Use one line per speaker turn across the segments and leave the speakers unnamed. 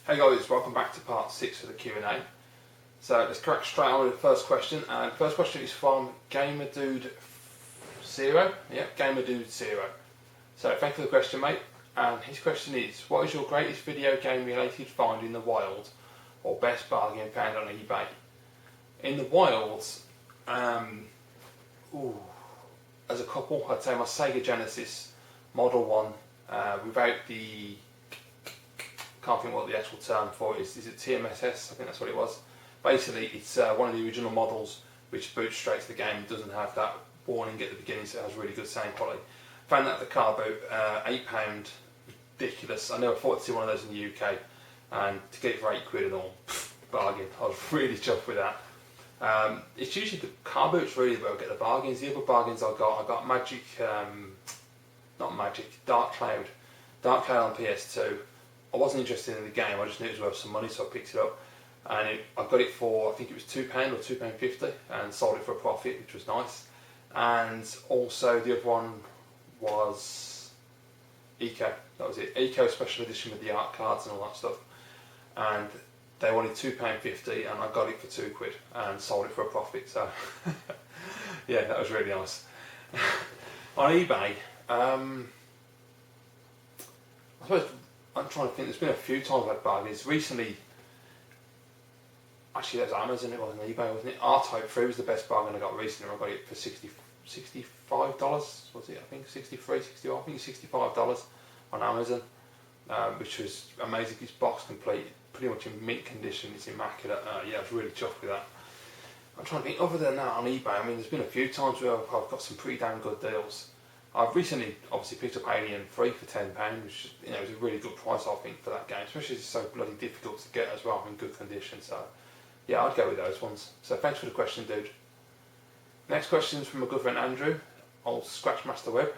Hey guys, welcome back to part 6 of the Q&A. So let's crack straight on with the first question. And the first question is from GamerDude0. Yep, GamerDude0. So thank you for the question, mate. And his question is, what is your greatest video game related find in the wild or best bargain found on eBay? In the wild, as a couple, I'd say my Sega Genesis Model 1 without the... can't think what the actual term for it is. Is it TMSS? I think that's what it was. Basically, it's one of the original models which boots straight to the game. It doesn't have that warning at the beginning, so it has really good sound quality. Found that at the car boot, £8, ridiculous. I never thought to see one of those in the UK, and to get it for £8 and all, bargain. I was really chuffed with that. It's usually the car boots really where I get the bargains. The other bargains I got Dark Cloud on PS2. I wasn't interested in the game, I just knew it was worth some money, so I picked it up. And I got it for, I think it was £2 or £2.50, and sold it for a profit, which was nice. And also the other one was Eco, that was it. Eco Special Edition with the art cards and all that stuff. And they wanted £2.50 and I got it for £2 and sold it for a profit, so yeah, that was really nice. On eBay, I suppose, I'm trying to think, there's been a few times I've had bargains. Recently, actually that was Amazon, it wasn't eBay, wasn't it? R-Type 3 was the best bargain I got recently. I got it for $65, was it? I think 63, 64, I think $65 on Amazon, which was amazing. It's box complete, pretty much in mint condition, it's immaculate. Yeah, I was really chuffed with that. I'm trying to think, other than that on eBay, I mean, there's been a few times where I've got some pretty damn good deals. I've recently obviously picked up Alien 3 for £10, which is a really good price I think for that game, especially as it's so bloody difficult to get as well in good condition. So yeah, I'd go with those ones. So thanks for the question, dude. Next question is from my good friend Andrew, old Scratchmaster Web,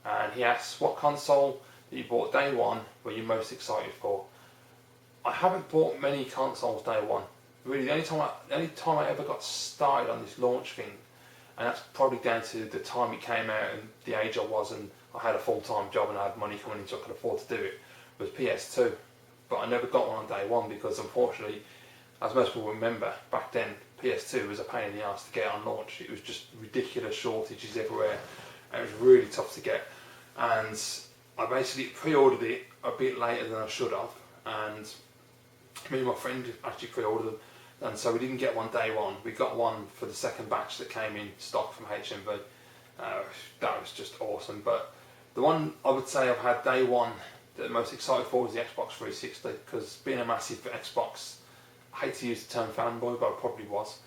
and he asks, what console that you bought day one were you most excited for? I haven't bought many consoles day one. Really, the only time I ever got started on this launch thing, and that's probably down to the time it came out and the age I was, and I had a full-time job and I had money coming in so I could afford to do it, was PS2. But I never got one on day one because unfortunately, as most people remember, back then PS2 was a pain in the ass to get on launch. It was just ridiculous shortages everywhere and it was really tough to get. And I basically pre-ordered it a bit later than I should have, and me and my friend actually pre-ordered them. And so we didn't get one day one, we got one for the second batch that came in stock from HMV. That was just awesome. But the one I would say I've had day one that I'm most excited for was the Xbox 360, because being a massive Xbox, I hate to use the term fanboy, but I probably was.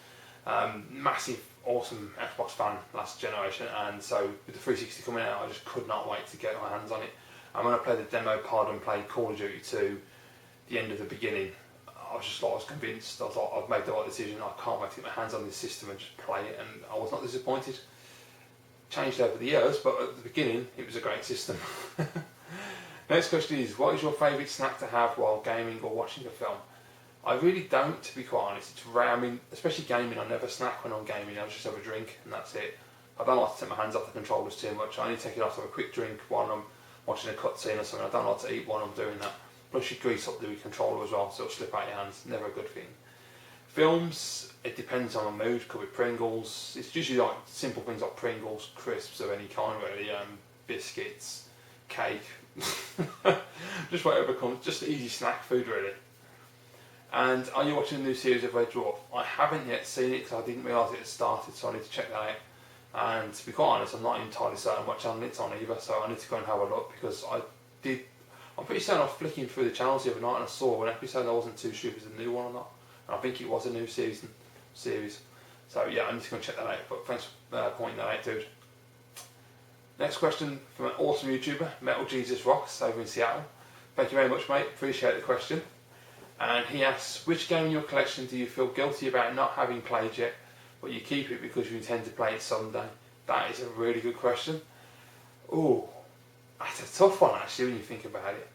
Massive, awesome Xbox fan last generation, and so with the 360 coming out, I just could not wait to get my hands on it. And when I played the demo pod and played Call of Duty 2, the end of the beginning, I was convinced. I thought I've made the right decision. I can't wait to get my hands on this system and just play it, and I was not disappointed. Changed over the years, but at the beginning it was a great system. Next question is, what is your favourite snack to have while gaming or watching a film? I really don't, to be quite honest. It's rare. I mean, especially gaming, I never snack when I'm gaming. I just have a drink and that's it. I don't like to take my hands off the controllers too much. I only take it off to have a quick drink while I'm watching a cutscene or something. I don't like to eat while I'm doing that. Plus you grease up the controller as well, so it'll slip out your hands. Never a good thing. Films, it depends on the mood. Could be Pringles. It's usually like simple things like Pringles, crisps of any kind really, biscuits, cake, just whatever comes. Just easy snack food really. And are you watching the new series of Red Dwarf? I haven't yet seen it because I didn't realise it had started, so I need to check that out. And to be quite honest, I'm not entirely certain what channel it's on either, so I need to go and have a look, because I'm pretty certain I was flicking through the channels the other night and I saw an episode and I wasn't too sure if it was a new one or not. And I think it was a new series. So yeah, I need to go and check that out, but thanks for pointing that out, dude. Next question from an awesome YouTuber, Metal Jesus Rocks, over in Seattle. Thank you very much, mate, appreciate the question. And he asks, which game in your collection do you feel guilty about not having played yet, but you keep it because you intend to play it someday? That is a really good question. Ooh, that's a tough one actually when you think about it.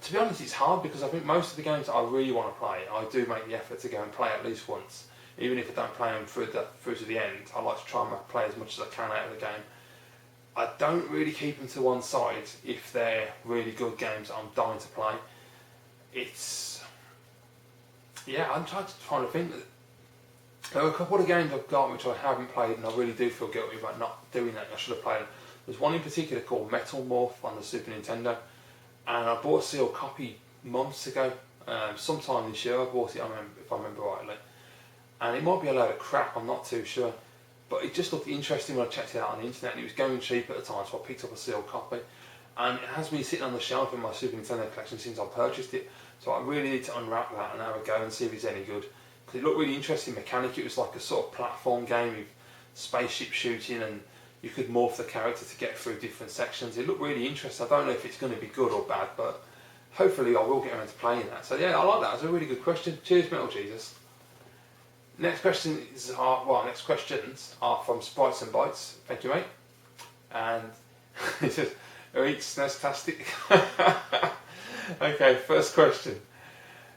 To be honest, it's hard because I think most of the games that I really want to play, I do make the effort to go and play at least once. Even if I don't play them through to the end, I like to try and play as much as I can out of the game. I don't really keep them to one side if they're really good games that I'm dying to play. It's, yeah, I'm trying to think. There are a couple of games I've got which I haven't played, and I really do feel guilty about not doing that. I should have played them. There's one in particular called Metal Morph on the Super Nintendo, and I bought a sealed copy months ago. Sometime this year I bought it, if I remember rightly. And it might be a load of crap, I'm not too sure. But it just looked interesting when I checked it out on the internet, and it was going cheap at the time, so I picked up a sealed copy. And it has been sitting on the shelf in my Super Nintendo collection since I purchased it, so I really need to unwrap that and have a go and see if it's any good. Because it looked really interesting mechanic. It was like a sort of platform game with spaceship shooting, and you could morph the character to get through different sections. It looked really interesting. I don't know if it's going to be good or bad, but hopefully I will get around to playing that. So yeah, I like that. It's a really good question. Cheers, Metal Jesus. Next questions are from Sprites and Bites. Thank you, mate. And it says, "It's fantastic." Okay, first question.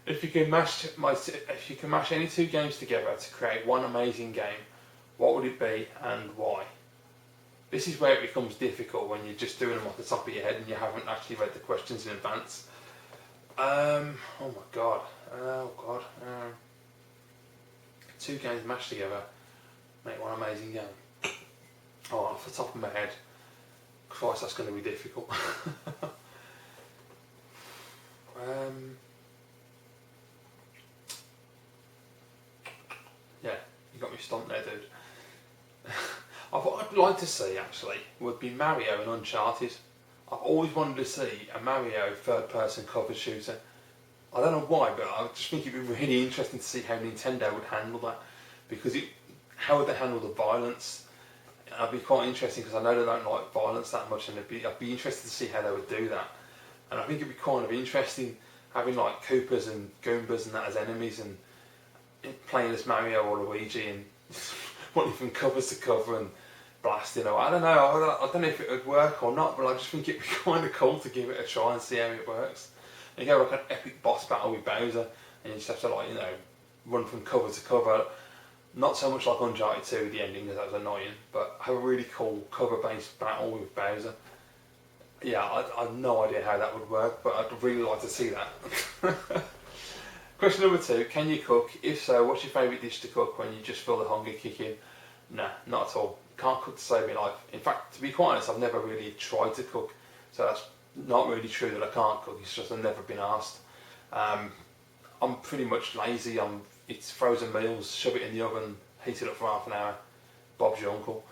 If you can mash any two games together to create one amazing game, what would it be and why? This is where it becomes difficult when you're just doing them off the top of your head and you haven't actually read the questions in advance. Oh my god. Two games mashed together make one amazing game. Oh, off the top of my head, Christ, that's going to be difficult. Yeah, you got me stumped there, dude. What I'd like to see, actually, would be Mario and Uncharted. I've always wanted to see a Mario third-person cover shooter. I don't know why, but I just think it'd be really interesting to see how Nintendo would handle that. Because how would they handle the violence? I'd be quite interesting, because I know they don't like violence that much, and I'd be interested to see how they would do that. And I think it'd be kind of interesting having like Koopas and Goombas and that as enemies, and playing as Mario or Luigi and running from cover to cover and blasting. Or I don't know. I don't know if it would work or not, but I just think it'd be kind of cool to give it a try and see how it works. And you go like an epic boss battle with Bowser, and you just have to run from cover to cover. Not so much like Uncharted 2 with the ending, because that was annoying, but have a really cool cover-based battle with Bowser. Yeah, I have no idea how that would work, but I'd really like to see that. Question number 2, can you cook? If so, what's your favourite dish to cook when you just feel the hunger kick in? Nah, not at all. Can't cook to save my life. In fact, to be quite honest, I've never really tried to cook, so that's not really true that I can't cook, it's just I've never been asked. I'm pretty much lazy. It's frozen meals, shove it in the oven, heat it up for half an hour, Bob's your uncle.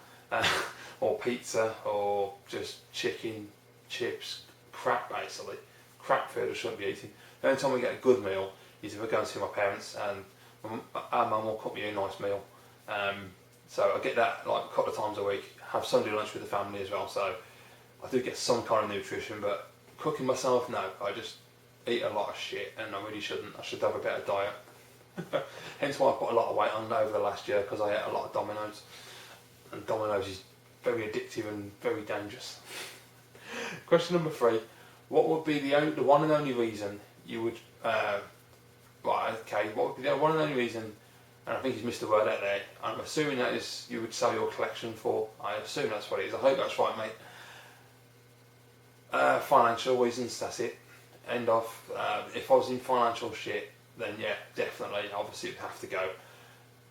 Or pizza, or just chicken, chips, crap basically. Crap food I shouldn't be eating. The only time we get a good meal is if I go and see my parents, and our mum will cook me a nice meal. So I get that like a couple of times a week, have Sunday lunch with the family as well, so I do get some kind of nutrition, but cooking myself, no. I just eat a lot of shit, and I really shouldn't. I should have a better diet. Hence why I put a lot of weight on over the last year, because I ate a lot of Domino's, and Domino's is very addictive and very dangerous. Question number 3, what would be the one and only reason you would what would be the one and only reason, and I think he's missed a word out there, I'm assuming that is you would sell your collection for? I assume that's what it is. I hope that's right, mate. Financial reasons, that's it. End of. If I was in financial shit, then yeah, definitely, obviously it'd have to go.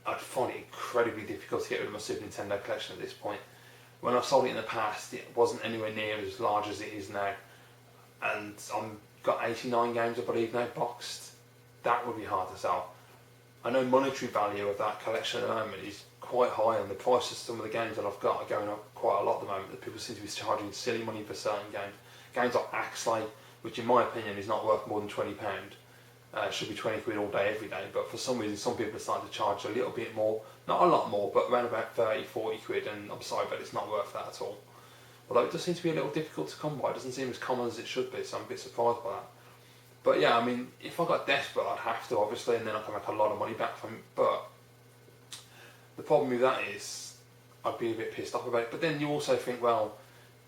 I'd find it incredibly difficult to get rid of my Super Nintendo collection at this point. When I've sold it in the past, it wasn't anywhere near as large as it is now. And I've got 89 games, I believe, now boxed. That would be hard to sell. I know monetary value of that collection at the moment is quite high, and the price of some of the games that I've got are going up quite a lot at the moment. That people seem to be charging silly money for certain games. Games like Axley, which in my opinion is not worth more than £20. Should be 20 quid all day, every day, but for some reason some people are starting to charge a little bit more, not a lot more, but around about 30, 40 quid, and I'm sorry, but it's not worth that at all. Although it does seem to be a little difficult to come by, it doesn't seem as common as it should be, so I'm a bit surprised by that. But yeah, I mean, if I got desperate, I'd have to, obviously, and then I can make a lot of money back from it, but the problem with that is, I'd be a bit pissed off about it. But then you also think, well,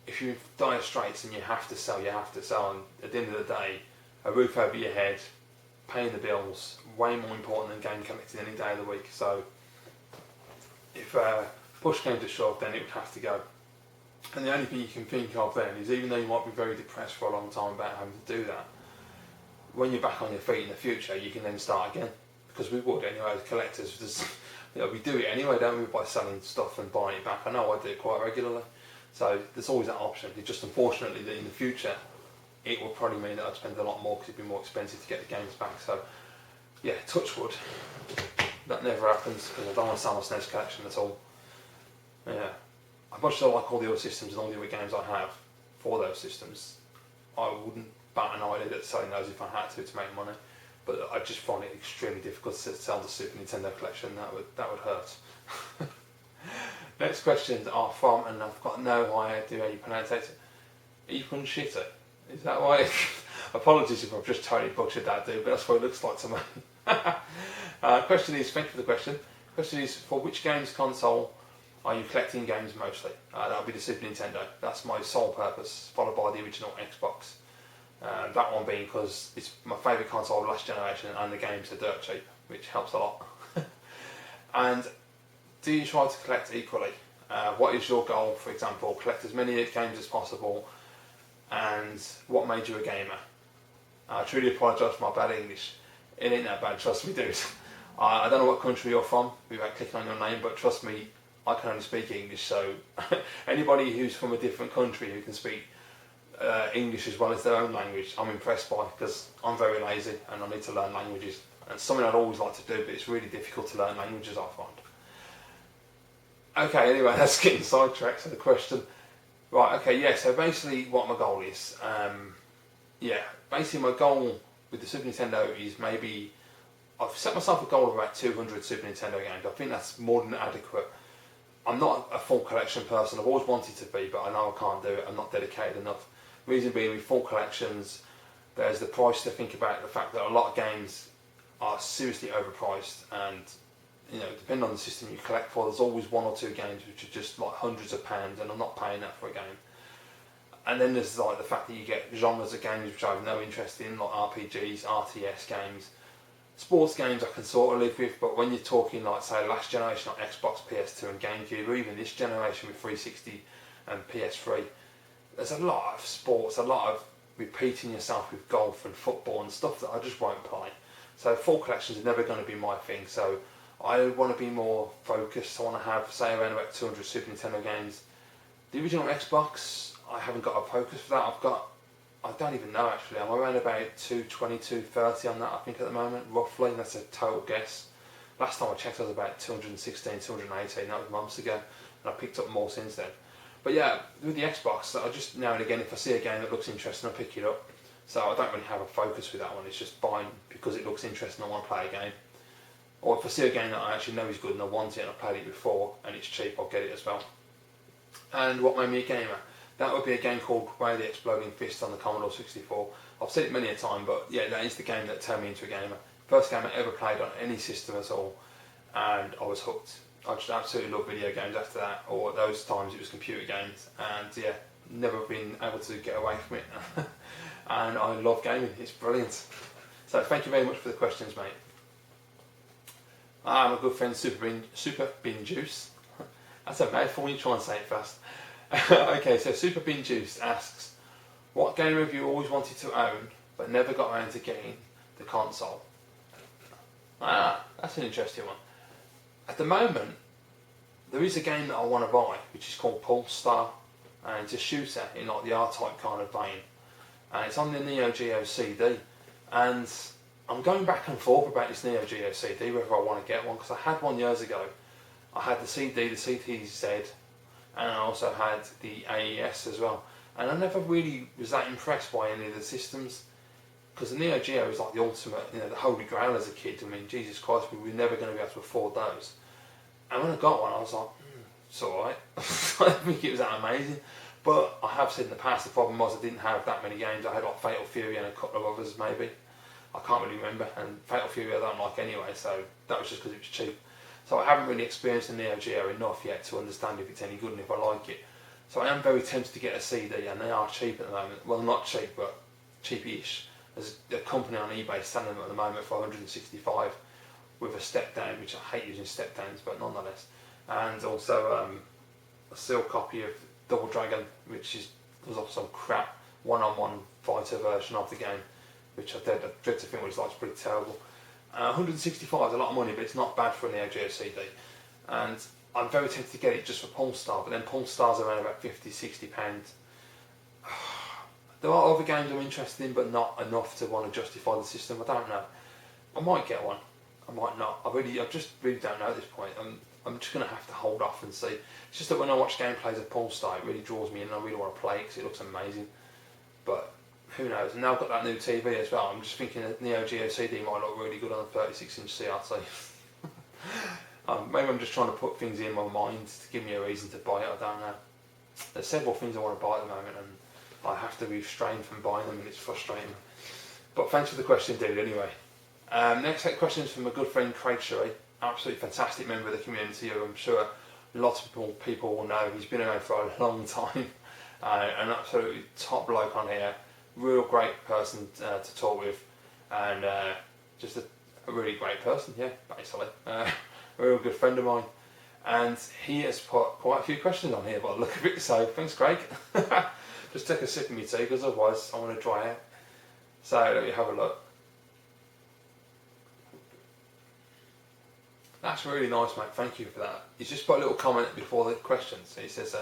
if you're in dire straits and you have to sell, and at the end of the day, a roof over your head, paying the bills, way more important than game collecting any day of the week. So if push came to shove, then it would have to go. And the only thing you can think of then is, even though you might be very depressed for a long time about having to do that, when you're back on your feet in the future, you can then start again. Because we would anyway, as collectors, we do it anyway, don't we, by selling stuff and buying it back. I know I do it quite regularly. So there's always that option. It's just unfortunately that in the future, it will probably mean that I'd spend a lot more because it'd be more expensive to get the games back. So yeah, touch wood. That never happens because I don't want to sell my SNES collection at all. Yeah. As much as I like all the other systems and all the other games I have for those systems, I wouldn't bat an eyelid at selling those if I had to make money. But I just find it extremely difficult to sell the Super Nintendo collection. That would hurt. Next questions are from, and I've got no idea how you pronounce it, Ethan Shitter. Is that why? Apologies if I've just totally butchered that, dude, but that's what it looks like to me. Question is, thank you for the question. Question is, for which games console are you collecting games mostly? That would be the Super Nintendo. That's my sole purpose, followed by the original Xbox. That one being because it's my favourite console of last generation and the games are dirt cheap, which helps a lot. And do you try to collect equally? What is your goal, for example? Collect as many games as possible, and what made you a gamer? I truly apologise for my bad English. It ain't that bad, trust me, dude. I don't know what country you're from without clicking on your name, but trust me, I can only speak English, so anybody who's from a different country who can speak English as well as their own language, I'm impressed by, because I'm very lazy and I need to learn languages. And it's something I'd always like to do, but it's really difficult to learn languages, I find. Okay, anyway, that's getting sidetracked to the question. Right, okay, yeah, so basically what my goal is, basically my goal with the Super Nintendo is maybe, I've set myself a goal of about 200 Super Nintendo games. I think that's more than adequate. I'm not a full collection person, I've always wanted to be, but I know I can't do it, I'm not dedicated enough. Reason being, with full collections, there's the price to think about, the fact that a lot of games are seriously overpriced, and depending on the system you collect for, there's always one or two games which are just like hundreds of pounds, and I'm not paying that for a game. And then there's like the fact that you get genres of games which I have no interest in, like RPGs, RTS games. Sports games I can sort of live with, but when you're talking like, say, last generation like Xbox, PS2 and GameCube, or even this generation with 360 and PS3, there's a lot of sports, a lot of repeating yourself with golf and football and stuff that I just won't play. So full collections are never going to be my thing, so I want to be more focused. I want to have, say, around about 200 Super Nintendo games. The original Xbox, I haven't got a focus for that. I don't even know actually, I'm around about 220, 230 on that I think at the moment, roughly. That's a total guess. Last time I checked I was about 216, 218, that was months ago, and I picked up more since then. But yeah, with the Xbox, I just now and again, if I see a game that looks interesting, I pick it up. So I don't really have a focus with that one, it's just buying because it looks interesting, I want to play a game. Or if I see a game that I actually know is good and I want it and I've played it before and it's cheap, I'll get it as well. And what made me a gamer? That would be a game called Way of the Exploding Fist on the Commodore 64. I've said it many a time, but yeah, that is the game that turned me into a gamer. First game I ever played on any system at all, and I was hooked. I just absolutely love video games after that, or at those times it was computer games, and yeah, never been able to get away from it. And I love gaming, it's brilliant. So thank you very much for the questions, mate. My good friend Super Bin Juice. That's a mouthful when you try and say it fast. Okay, so Super Bin Juice asks, what game have you always wanted to own but never got around to getting the console? That's an interesting one. At the moment, there is a game that I want to buy which is called Pulse Star, and it's a shooter in like the R-Type kind of vein, and it's on the Neo Geo CD, and I'm going back and forth about this Neo Geo CD, whether I want to get one, because I had one years ago. I had the CD, the CTZ, and I also had the AES as well. And I never really was that impressed by any of the systems, because the Neo Geo is like the ultimate, the holy grail as a kid. I mean, Jesus Christ, we were never going to be able to afford those. And when I got one, I was like, it's alright. I don't think it was that amazing. But I have said in the past, the problem was I didn't have that many games. I had like Fatal Fury and a couple of others maybe. I can't really remember, and Fatal Fury I don't like anyway, so that was just because it was cheap. So I haven't really experienced the Neo Geo enough yet to understand if it's any good and if I like it. So I am very tempted to get a CD, and they are cheap at the moment. Well, not cheap, but cheap-ish. There's a company on eBay selling them at the moment for 165 with a step down, which I hate using step downs, but nonetheless. And also a sealed copy of Double Dragon, which was some crap one-on-one fighter version of the game, which I dread to think was like pretty terrible. 165 is a lot of money, but it's not bad for an Neo Geo CD. And I'm very tempted to get it just for Polestar, but then Polestar's around about £50-60. There are other games I'm interested in, but not enough to want to justify the system. I don't know. I might get one. I might not. I just really don't know at this point. I'm just going to have to hold off and see. It's just that when I watch gameplays of Polestar, it really draws me in, and I really want to play it because it looks amazing. But who knows? And now I've got that new TV as well. I'm just thinking that Neo Geo CD might look really good on a 36-inch CRT. Maybe I'm just trying to put things in my mind to give me a reason to buy it. I don't know. There's several things I want to buy at the moment, and I have to restrain from buying them, and it's frustrating. But thanks for the question, dude, anyway. Next question is from a good friend, Craig Sherry. Absolutely fantastic member of the community, who I'm sure lots of people will know. He's been around for a long time. An absolutely top bloke on here. Real great person to talk with. And just a really great person, yeah, basically. A real good friend of mine. And he has put quite a few questions on here by the look of it, so thanks, Craig. Just take a sip of my tea, because otherwise I want to dry out. So let me have a look. That's really nice, mate. Thank you for that. He's just put a little comment before the questions. He says,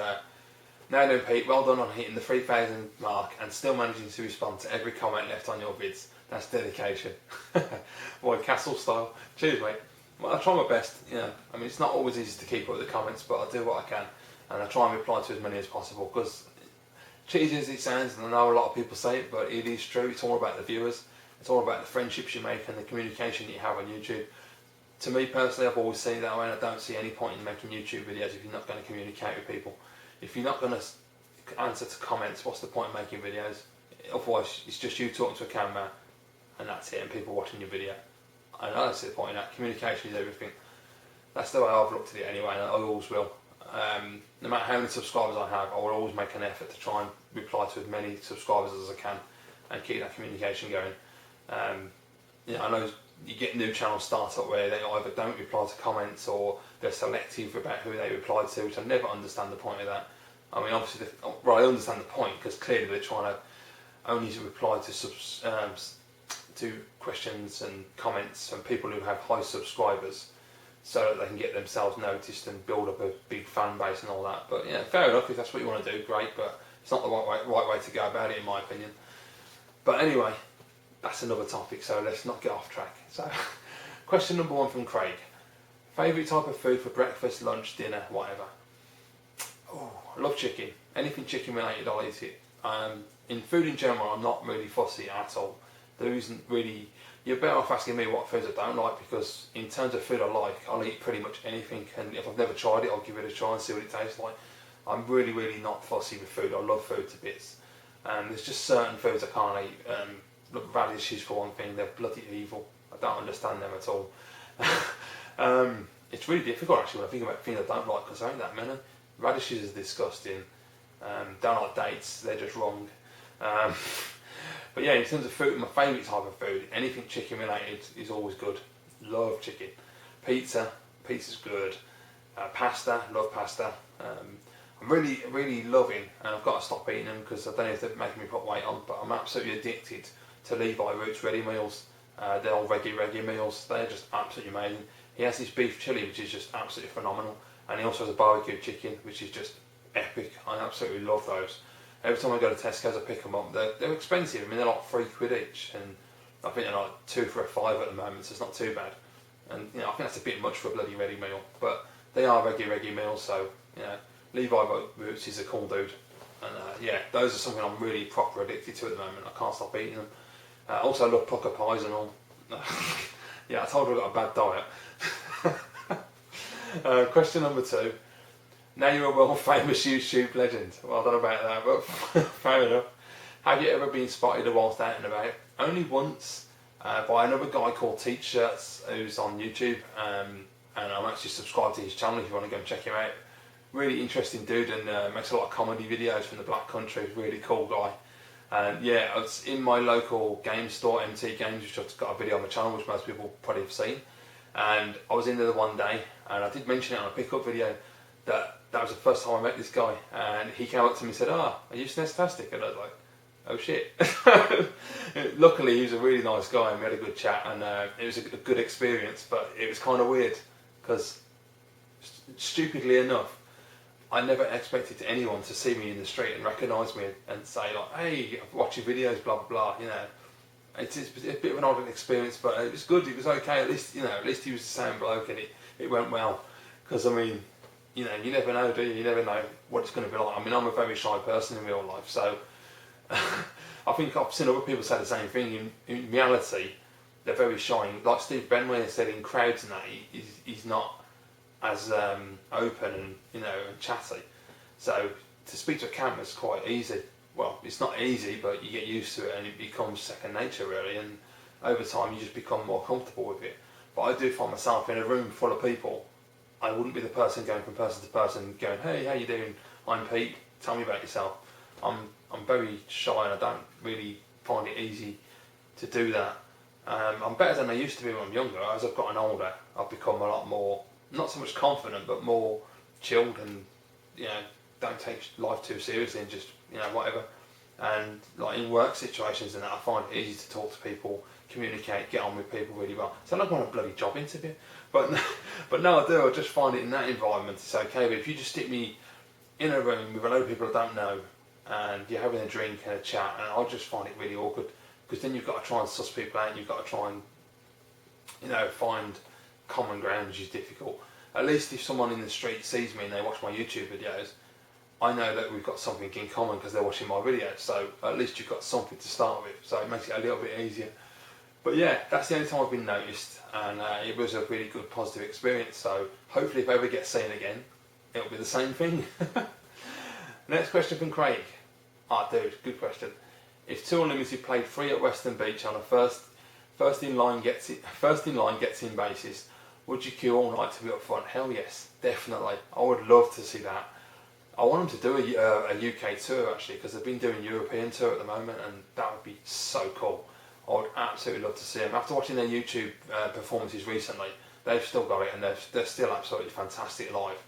"Now then, Pete, well done on hitting the 3,000 mark and still managing to respond to every comment left on your vids. That's dedication." Boy, Castle style. Cheers, mate. Well, I try my best. You know, I mean, it's not always easy to keep up with the comments, but I do what I can, and I try and reply to as many as possible. Because cheesy as it sounds, and I know a lot of people say it, but it is true. It's all about the viewers. It's all about the friendships you make and the communication that you have on YouTube. To me personally, I've always seen it that way, and I don't see any point in making YouTube videos if you're not going to communicate with people. If you're not going to answer to comments, what's the point of making videos? Otherwise, it's just you talking to a camera, and that's it, and people watching your video. And I don't see the point in that. Communication is everything. That's the way I've looked at it anyway, and I always will. No matter how many subscribers I have, I will always make an effort to try and reply to as many subscribers as I can, and keep that communication going. You know, I know you get new channels start up where they either don't reply to comments or they're selective about who they reply to, which I never understand the point of that. I mean, obviously, I understand the point, because clearly they're trying to only reply to questions and comments from people who have high subscribers, so that they can get themselves noticed and build up a big fan base and all that. But yeah, fair enough, if that's what you want to do, great, but it's not the right way to go about it, in my opinion. But anyway, that's another topic, so let's not get off track. So, question number 1 from Craig. Favourite type of food for breakfast, lunch, dinner, whatever? Oh, I love chicken. Anything chicken related, I'll eat it. In food in general, I'm not really fussy at all. There isn't really... You're better off asking me what foods I don't like, because in terms of food I like, I'll eat pretty much anything, and if I've never tried it, I'll give it a try and see what it tastes like. I'm really, really not fussy with food. I love food to bits. There's just certain foods I can't eat. Look, radishes for one thing, they're bloody evil. I don't understand them at all. It's really difficult actually when I think about things I don't like, because there ain't that many. Radishes is disgusting. Don't like dates, they're just wrong. But yeah, in terms of food, my favourite type of food, anything chicken related is always good. Love chicken. Pizza's good. Pasta, love pasta. I'm really, really loving, and I've got to stop eating them because I don't know if they're making me put weight on, but I'm absolutely addicted to Levi Roots ready meals. They're all reggae meals. They're just absolutely amazing. He has this beef chilli, which is just absolutely phenomenal, and he also has a barbecue chicken, which is just epic. I absolutely love those. Every time I go to Tesco's, I pick them up. They're expensive. I mean, they're like £3 each, and I think they're like 2 for a £5 at the moment, so it's not too bad. And you know, I think that's a bit much for a bloody ready meal, but they are reggae meals. So you know, Levi Roots is a cool dude, and yeah, those are something I'm really proper addicted to at the moment. I can't stop eating them. Also, I love pucker pies and all. Yeah, I told you I've got a bad diet. Question number 2. Now you're a world-famous YouTube legend. Well, I don't know about that, but fair enough. Have you ever been spotted whilst out and about? Only once, by another guy called Teach Shirts, who's on YouTube, and I'm actually subscribed to his channel if you want to go and check him out. Really interesting dude, and makes a lot of comedy videos from the Black Country. Really cool guy. Yeah, I was in my local game store, MT Games, which I've got a video on my channel, which most people probably have seen. And I was in there one day, and I did mention it on a pickup video, that that was the first time I met this guy, and he came up to me and said, "Ah, are you Snestastic?" And I was like, "Oh shit." Luckily, he was a really nice guy, and we had a good chat, and it was a good experience. But it was kind of weird because, stupidly enough, I never expected anyone to see me in the street and recognise me and say like, "Hey, I'm watching videos, blah blah blah." You know, it's a bit of an odd experience, but it was good. It was okay. At least he was the same bloke, and it went well. Because I mean, you know, you never know, do you? You never know what it's going to be like. I mean, I'm a very shy person in real life, so I think I've seen other people say the same thing. In reality, they're very shy. Like Steve Benway said, in crowds and that, he's not as open and and chatty. So to speak to a camera is quite easy. Well, it's not easy, but you get used to it and it becomes second nature really. And over time, you just become more comfortable with it. But I do find myself in a room full of people. I wouldn't be the person going from person to person going, "Hey, how you doing? I'm Pete. Tell me about yourself." I'm very shy and I don't really find it easy to do that. I'm better than I used to be when I'm younger. As I've gotten older, I've become a lot more, not so much confident, but more chilled and don't take life too seriously and just whatever. And like in work situations and that, I find it easy to talk to people, communicate, get on with people really well. So I don't want a bloody job interview, but no, I do. I just find it in that environment it's okay. But if you just stick me in a room with a load of people I don't know, and you're having a drink and a chat, and I just find it really awkward because then you've got to try and suss people out. And you've got to try and find common ground, which is difficult. At least if someone in the street sees me and they watch my YouTube videos, I know that we've got something in common because they're watching my videos. So at least you've got something to start with. So it makes it a little bit easier. But yeah, that's the only time I've been noticed, and it was a really good positive experience. So hopefully if I ever get seen again, it'll be the same thing. Next question from Craig. Dude, good question. If 2 Unlimited played free at Western Beach on a first in line gets in basis, would you queue all night to be up front? Hell yes, definitely. I would love to see that. I want them to do a UK tour actually, because they've been doing European tour at the moment, and that would be so cool. I would absolutely love to see them. After watching their YouTube performances recently, they've still got it, and they're still absolutely fantastic live.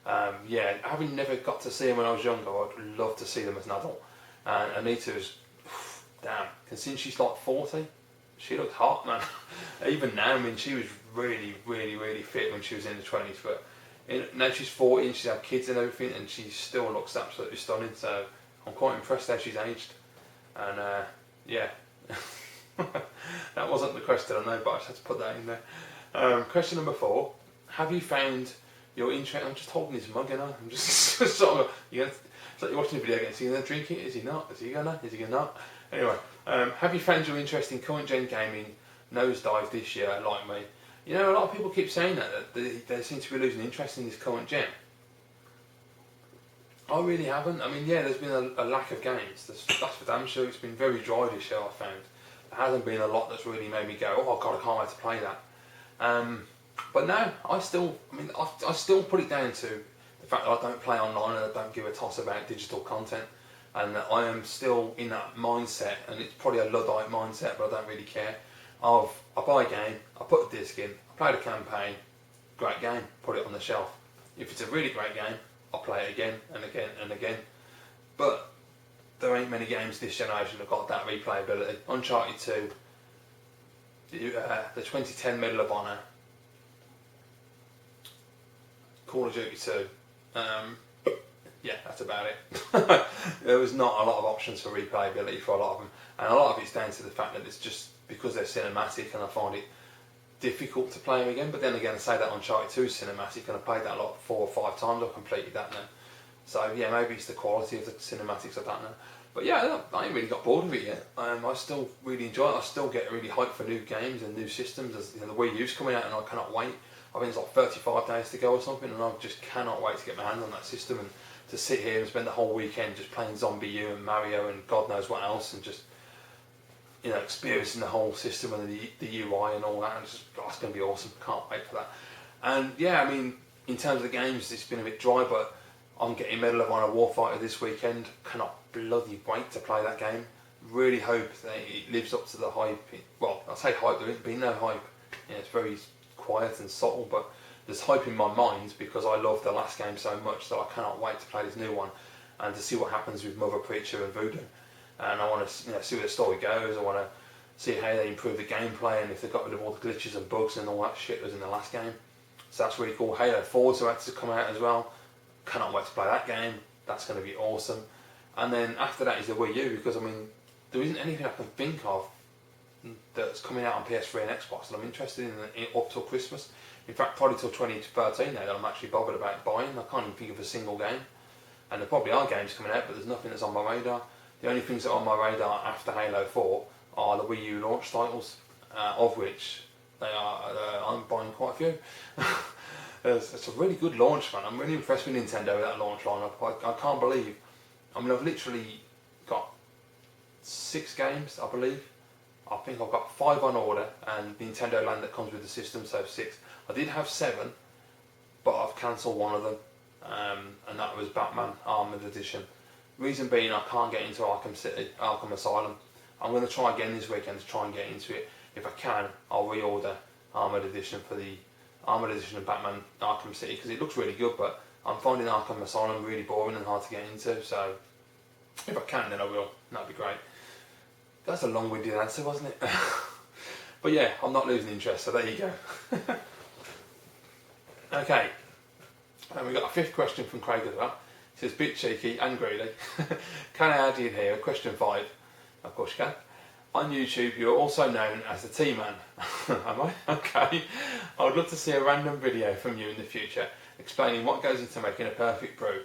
Having never got to see them when I was younger, I'd love to see them as an adult. And Anita's, damn, and since she's like 40, she looks hot, man. Even now, I mean, she was really, really, really fit when she was in the 20s, but now she's 40 and she's had kids and everything, and she still looks absolutely stunning. So I'm quite impressed how she's aged. And that wasn't the question, I know, but I just had to put that in there. Question number 4: have you found your interest? I'm just holding his mug, I'm just sort of. It's like you're watching a video game. Is he gonna drink it? Is he not? Is he gonna not? Anyway, have you found your interest in current gen gaming nosedive this year, like me? A lot of people keep saying that they seem to be losing interest in this current gen. I really haven't. I mean, yeah, there's been a lack of games. That's for damn sure. It's been very dry this year, I found. There hasn't been a lot that's really made me go, "Oh God, I can't wait to play that." But no, I still put it down to the fact that I don't play online and I don't give a toss about digital content, and that I am still in that mindset, and it's probably a Luddite mindset, but I don't really care. I buy a game, I put a disc in, I play the campaign, great game, put it on the shelf. If it's a really great game, I'll play it again and again and again. But there ain't many games this generation that got that replayability. Uncharted 2, the 2010 Medal of Honor, Call of Duty 2. Yeah, that's about it. There was not a lot of options for replayability for a lot of them, and a lot of it's down to the fact that it's just because they're cinematic, and I find it difficult to play them again. But then again, I say that Uncharted 2 is cinematic, and I played that 4 or 5 times. I've completed that now. So yeah, maybe it's the quality of the cinematics, I don't know. But yeah, I ain't really got bored of it yet. I still really enjoy it. I still get really hyped for new games and new systems. As the Wii U's coming out, and I cannot wait. I think it's like 35 days to go or something, and I just cannot wait to get my hands on that system and to sit here and spend the whole weekend just playing Zombie U and Mario and God knows what else, and just experiencing the whole system and the UI and all that. And it's going to be awesome. Can't wait for that. And yeah, I mean, in terms of the games, it's been a bit dry, but I'm getting Medal of Honor Warfighter this weekend. Cannot bloody wait to play that game. Really hope that it lives up to the hype. Well, I say hype, there ain't been no hype. It's very quiet and subtle, but there's hype in my mind because I love the last game so much that I cannot wait to play this new one and to see what happens with Mother Preacher and Voodoo. And I want to see where the story goes. I want to see how they improve the gameplay and if they got rid of all the glitches and bugs and all that shit that was in the last game. So that's really cool. Halo 4 is about to come out as well. Cannot wait to play that game. That's going to be awesome. And then after that is the Wii U, because I mean, there isn't anything I can think of that's coming out on PS3 and Xbox that I'm interested in up till Christmas. In fact, probably till 2013 now that I'm actually bothered about buying. I can't even think of a single game. And there probably are games coming out, but there's nothing that's on my radar. The only things that are on my radar after Halo 4 are the Wii U launch titles, of which I'm buying quite a few. It's a really good launch, man. I'm really impressed with Nintendo with that launch lineup. I can't believe. I mean, I've literally got 6 games, I believe. I think I've got 5 on order, and Nintendo Land that comes with the system, so 6. I did have 7, but I've cancelled one of them, and that was Batman Armored Edition. Reason being, I can't get into Arkham Asylum. I'm going to try again this weekend to try and get into it. If I can, I'll reorder Armored Edition for the Armored Edition of Batman Arkham City, because it looks really good, but I'm finding Arkham Asylum really boring and hard to get into, so if I can, then I will. That'd be great. That's a long-winded answer, wasn't it? But yeah, I'm not losing interest, so there you go. Okay, and we've got a 5th question from Craig as well. He says, bit cheeky and greedy. Can I add in here question 5? Of course you can. On YouTube, you're also known as the Tea-Man. Am I? Okay. I would love to see a random video from you in the future explaining what goes into making a perfect brew.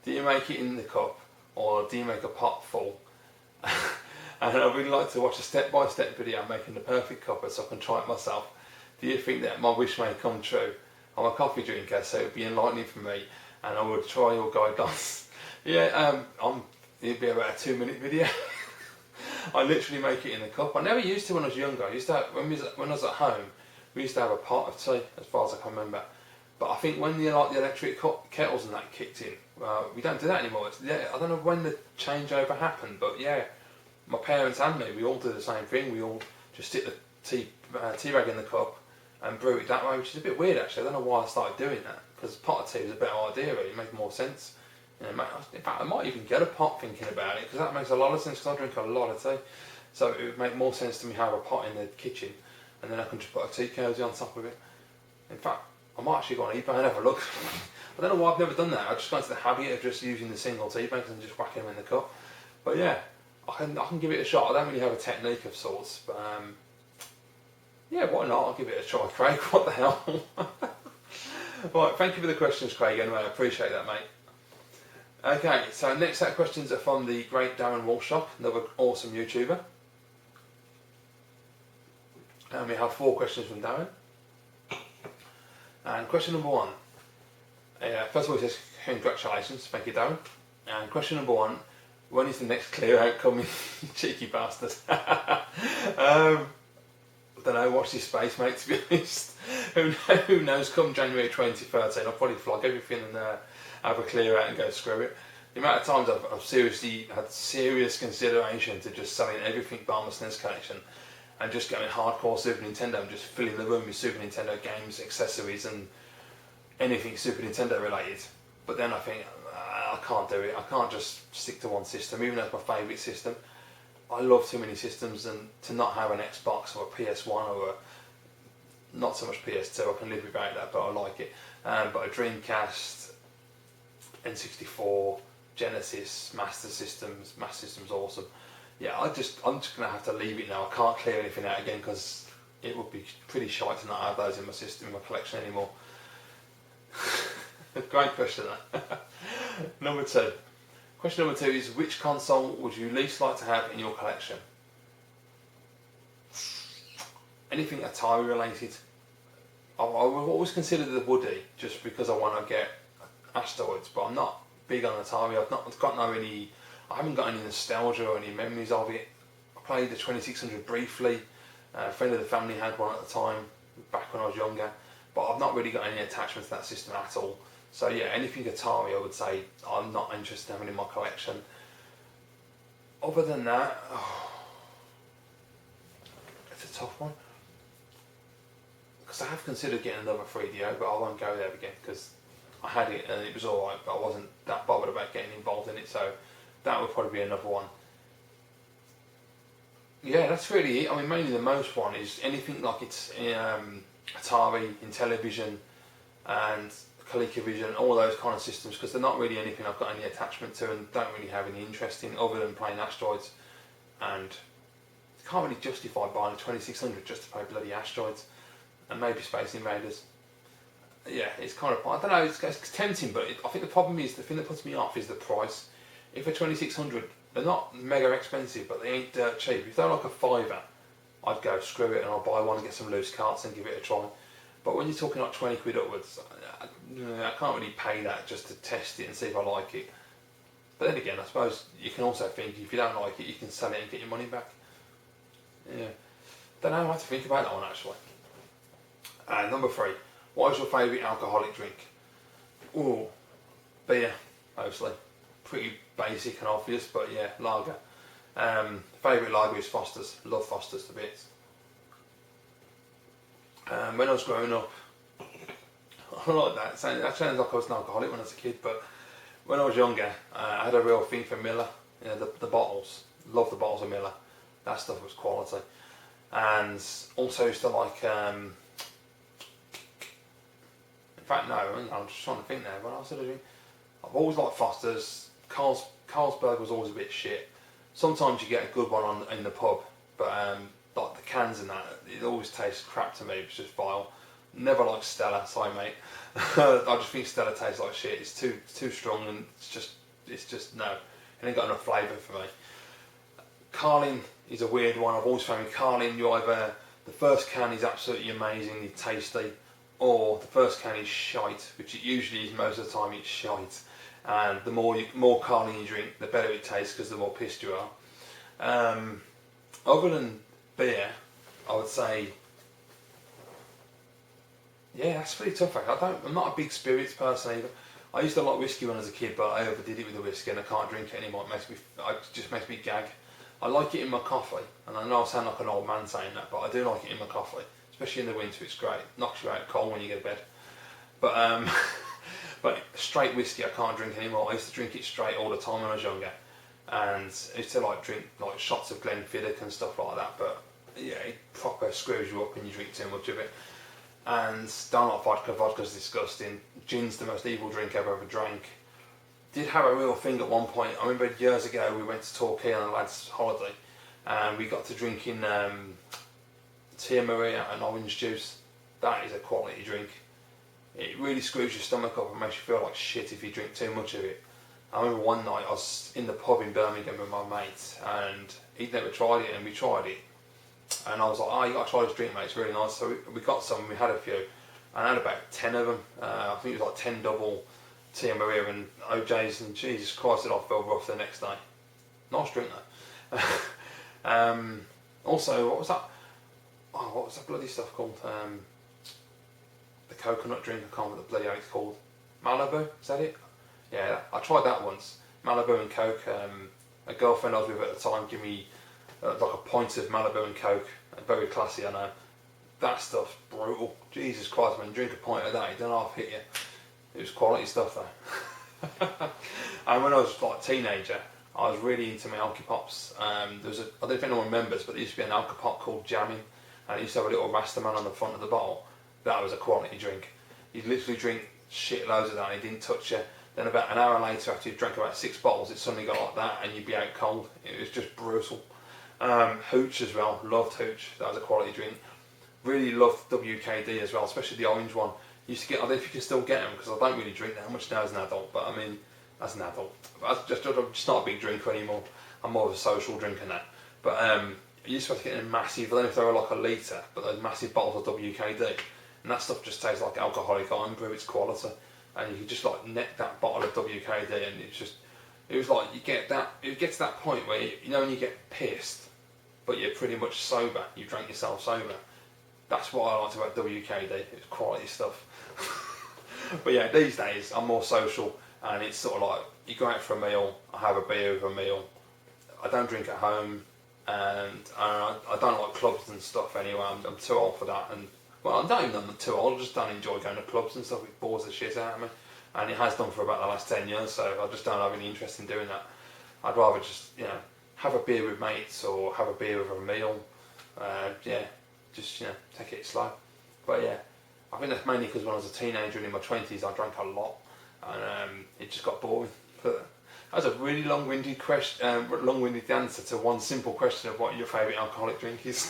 Do you make it in the cup, or do you make a pot full? And I'd really like to watch a step-by-step video making the perfect cuppa so I can try it myself. Do you think that my wish may come true? I'm a coffee drinker, so it would be enlightening for me, and I would try your guidelines. Yeah, it'd be about a 2-minute video. I literally make it in the cup. I never used to when I was younger. I used to have, when I was at home, we used to have a pot of tea, as far as I can remember. But I think when the electric kettles and that kicked in, we don't do that anymore. I don't know when the changeover happened, but yeah, my parents and me, we all do the same thing. We all just stick the tea rag in the cup and brew it that way, which is a bit weird actually. I don't know why I started doing that, because pot of tea was a better idea really. It made more sense. You know, in fact, I might even get a pot thinking about it, because that makes a lot of sense, because I drink a lot of tea. So it would make more sense to me have a pot in the kitchen, and then I can just put a tea cozy on top of it. In fact, I might actually go on eBay and have a look. I don't know why I've never done that. I've just gone to the habit of just using the single tea bags and just whacking them in the cup. But yeah, I can give it a shot. I don't really have a technique of sorts, but yeah, why not? I'll give it a try, Craig. What the hell? Right, thank you for the questions, Craig, anyway. I appreciate that, mate. Okay, so next set of questions are from the great Darren Walshock, another awesome YouTuber. And we have 4 questions from Darren. And question number 1. First of all, he says, congratulations, thank you, Darren. And question number 1, when is the next clear out coming, cheeky bastard? I don't know, watch this space, mate, to be honest. Who knows, come January 2013, I'll probably flog everything and have a clear out and go screw it. The amount of times I've seriously had serious consideration to just selling everything bar my SNES collection and just going hardcore Super Nintendo and just filling the room with Super Nintendo games, accessories and anything Super Nintendo related. But then I think, I can't do it. I can't just stick to one system, even though it's my favourite system. I love too many systems, and to not have an Xbox or a PS1 or not so much PS2, I can live without that, but I like it. But a Dreamcast, N64, Genesis, Master System's awesome. Yeah, I'm just going to have to leave it now. I can't clear anything out again, because it would be pretty shite to not have those in my system, in my collection anymore. Great question, that. Number 2. Question number 2 is, which console would you least like to have in your collection? Anything Atari related. I've always considered the Woody, just because I want to get Asteroids, but I'm not big on Atari. I haven't got any nostalgia or any memories of it. I played the 2600 briefly. A friend of the family had one at the time, back when I was younger, but I've not really got any attachment to that system at all. So yeah, anything Atari I would say I'm not interested in having in my collection. Other than that, it's a tough one. because I have considered getting another 3DO, but I won't go there again because I had it and it was alright, but I wasn't that bothered about getting involved in it, so that would probably be another one. Yeah, that's really it. I mean, mainly the most one is anything like it's Atari, Intellivision, and ColecoVision, all those kind of systems, because they're not really anything I've got any attachment to and don't really have any interest in other than playing Asteroids, and can't really justify buying a 2600 just to play bloody Asteroids and maybe Space Invaders. Yeah, it's kind of, I don't know, it's tempting, but I think the problem is, the thing that puts me off is the price. If a 2600, they're not mega expensive, but they ain't dirt cheap. If they're like a fiver, I'd go screw it and I'll buy one and get some loose carts and give it a try. But when you're talking like 20 quid upwards, I can't really pay that just to test it and see if I like it. But then again, I suppose you can also think if you don't like it, you can sell it and get your money back. Yeah, don't know, I have to think about that one actually. Number 3, what is your favourite alcoholic drink? Ooh, beer, mostly. Pretty basic and obvious, but yeah, lager. Favourite lager is Foster's. Love Foster's to bits. When I was growing up, I like that. That sounds like I was an alcoholic when I was a kid, but when I was younger, I had a real thing for Miller. You know, the bottles. Love the bottles of Miller. That stuff was quality. And also used to like, in fact no, I'm just trying to think now, what else did I do? I've always liked Foster's. Carlsberg was always a bit shit. Sometimes you get a good one in the pub, but like the cans and that, it always tastes crap to me. It's just vile. Never liked Stella, sorry mate. I just think Stella tastes like shit. It's too strong and it's just no. It ain't got enough flavour for me. Carling is a weird one. I've always found with Carling, you either, the first can is absolutely amazingly tasty, or the first can is shite, which it usually is most of the time. It's shite, and the more Carling you drink, the better it tastes because the more pissed you are. Other than beer, I would say, yeah, that's pretty tough. I'm not a big spirits person either. I used to like whiskey when I was a kid, but I overdid it with the whiskey and I can't drink it anymore. It just makes me gag. I like it in my coffee, and I know I sound like an old man saying that, but I do like it in my coffee, especially in the winter. It's great. Knocks you out cold when you get to bed. But but straight whiskey I can't drink anymore. I used to drink it straight all the time when I was younger, and I used to like drink like shots of Glenfiddich and stuff like that. But yeah, it proper screws you up when you drink too much of it. And don't like vodka. Vodka's disgusting. Gin's the most evil drink I've ever drank. Did have a real thing at one point. I remember years ago we went to Torquay on a lad's holiday, and we got to drinking Tia Maria and orange juice. That is a quality drink. It really screws your stomach up and makes you feel like shit if you drink too much of it. I remember one night I was in the pub in Birmingham with my mate, and he'd never tried it, and we tried it. And I was like, oh, you got to try this drink, mate, it's really nice. So we got some, we had a few, and I had about 10 of them. I think it was like 10 double Tia Maria and OJs, and Jesus Christ, I felt rough the next day. Nice drink though. Also, what was that? Oh, what was that bloody stuff called? The coconut drink, I can't remember what the bloody hell it's called. Malibu, is that it? Yeah, I tried that once. Malibu and Coke. A girlfriend I was with at the time gave me like a pint of Malibu and Coke. Very classy, I know. That stuff's brutal. Jesus Christ, man, you drink a pint of that, it don't half hit you. It was quality stuff though. And when I was like a teenager, I was really into my Alky Pops. I don't know if anyone remembers, but there used to be an Alky Pop called Jammin', and it used to have a little Rastaman on the front of the bottle. That was a quality drink. You'd literally drink shitloads of that and it didn't touch you. Then about an hour later, after you drank about 6 bottles, it suddenly got like that and you'd be out cold. It was just brutal. Hooch as well, loved Hooch. That was a quality drink. Really loved WKD as well, especially the orange one. Used to get, I don't know if you can still get them because I don't really drink that much now as an adult, but I mean, as an adult. But I'm just not a big drinker anymore. I'm more of a social drinker now. But you used to have to get in massive, I don't know if they were like a litre, but those massive bottles of WKD. And that stuff just tastes like alcoholic iron brew, it's quality. And you could just like neck that bottle of WKD and it was like it gets to that point where you know when you get pissed, but you're pretty much sober, you drank yourself sober. That's what I liked about WKD, it's quality stuff. But yeah, these days I'm more social and it's sort of like, you go out for a meal, I have a beer with a meal, I don't drink at home, and I don't like clubs and stuff anyway, I'm too old for that, and well, I don't even know I'm too old, I just don't enjoy going to clubs and stuff. It bores the shit out of me. And it has done for about the last 10 years, so I just don't have any interest in doing that. I'd rather just, have a beer with mates or have a beer with a meal. Just, take it slow. But yeah, I think that's mainly because when I was a teenager and in my 20s, I drank a lot. And it just got boring. But that was a really long-winded question, long-winded answer to one simple question of what your favourite alcoholic drink is.